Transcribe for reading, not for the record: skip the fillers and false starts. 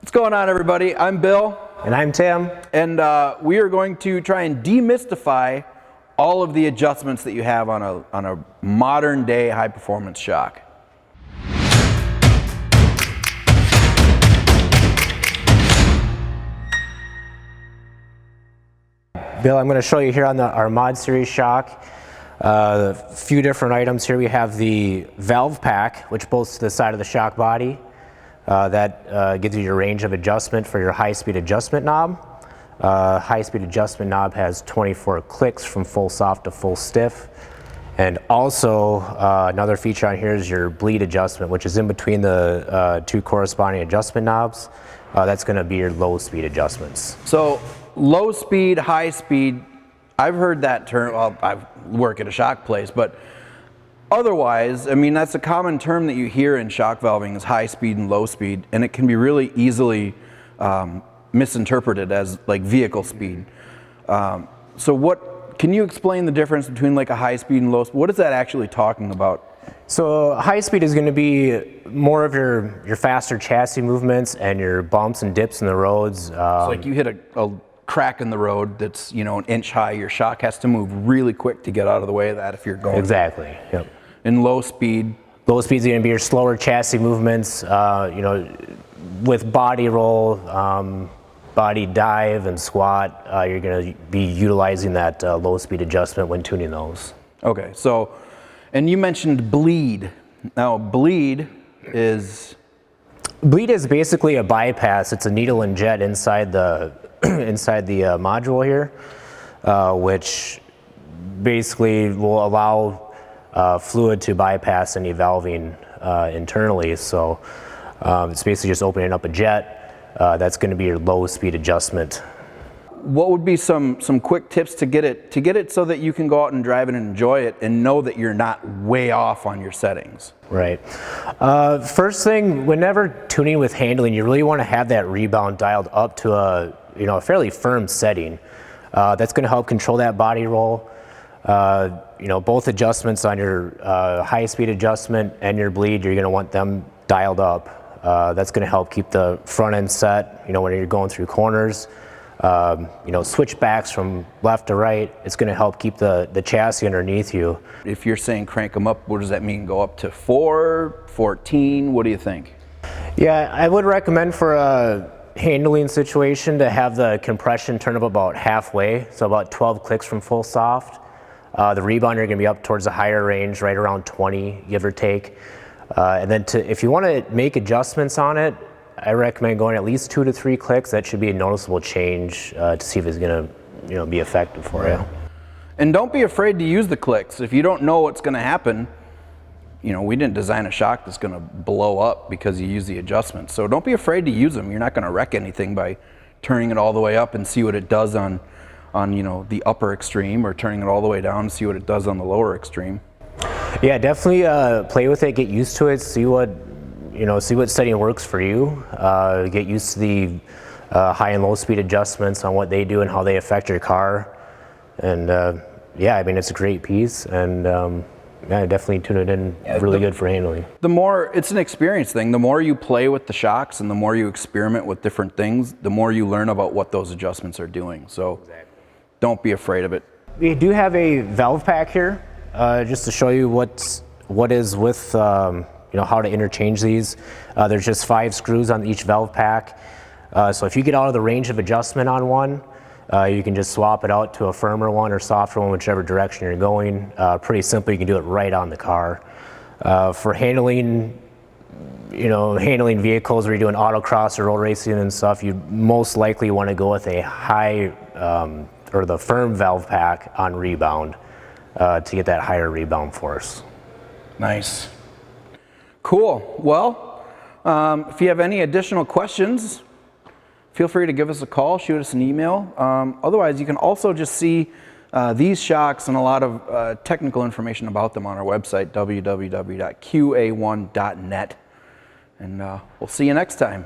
What's going on, everybody? I'm Bill. And I'm Tim. And we are going to try and demystify all of the adjustments that you have on a modern day high performance shock. Bill, I'm going to show you here on our Mod Series shock a few different items here. We have the valve pack, which bolts to the side of the shock body. That gives you your range of adjustment for your high-speed adjustment knob. High-speed adjustment knob has 24 clicks from full soft to full stiff. And also another feature on here is your bleed adjustment, which is in between the two corresponding adjustment knobs. That's going to be your low-speed adjustments. So low speed, high speed, I've heard that term. Well, I work at a shock place, but otherwise, I mean, that's a common term that you hear in shock valving is high speed and low speed, and it can be really easily misinterpreted as like vehicle speed. So what, can you explain the difference between like a high speed and low speed? What is that actually talking about? So high speed is going to be more of your faster chassis movements and your bumps and dips in the roads. So like you hit a crack in the road that's, you know, an inch high, your shock has to move really quick to get out of the way of that if you're going. Exactly, yep. In low speed? Low speed is going to be your slower chassis movements, you know, with body roll, body dive and squat, you're going to be utilizing that low speed adjustment when tuning those. Okay, so, and you mentioned bleed. Now bleed is? Bleed is basically a bypass. It's a needle and jet inside the module here, which basically will allow fluid to bypass any valving internally. So it's basically just opening up a jet. That's going to be your low speed adjustment. What would be some quick tips to get it so that you can go out and drive it and enjoy it and know that you're not way off on your settings? Right. First thing, whenever tuning with handling, you really want to have that rebound dialed up to a fairly firm setting. That's going to help control that body roll. Both adjustments on your high speed adjustment and your bleed, you're going to want them dialed up. That's going to help keep the front end set, when you're going through corners. Switchbacks from left to right, it's going to help keep the chassis underneath you. If you're saying crank them up, what does that mean? Go up to 4, 14? What do you think? Yeah, I would recommend for a handling situation to have the compression turn up about halfway, so about 12 clicks from full soft. The rebounder are going to be up towards the higher range, right around 20, give or take. And then if you want to make adjustments on it, I recommend going at least 2 to 3 clicks. That should be a noticeable change to see if it's going to, be effective for you. And don't be afraid to use the clicks. If you don't know what's going to happen, we didn't design a shock that's going to blow up because you use the adjustments. So don't be afraid to use them. You're not going to wreck anything by turning it all the way up and see what it does on the upper extreme, or turning it all the way down and see what it does on the lower extreme. Yeah, definitely play with it, get used to it, see what setting works for you. Get used to the high and low speed adjustments on what they do and how they affect your car. And it's a great piece, and definitely tune it in really good for handling. The more, it's an experience thing. The more you play with the shocks and the more you experiment with different things, the more you learn about what those adjustments are doing. So don't be afraid of it. We do have a valve pack here, just to show you what is with how to interchange these. There's just 5 screws on each valve pack. So if you get out of the range of adjustment on one, you can just swap it out to a firmer one or softer one, whichever direction you're going. Pretty simple, you can do it right on the car. For handling vehicles where you're doing autocross or road racing and stuff, you most likely want to go with a high or the firm valve pack on rebound to get that higher rebound force. Nice. Cool. Well, if you have any additional questions, feel free to give us a call, shoot us an email. Otherwise, you can also just see these shocks and a lot of technical information about them on our website, www.qa1.net. And we'll see you next time.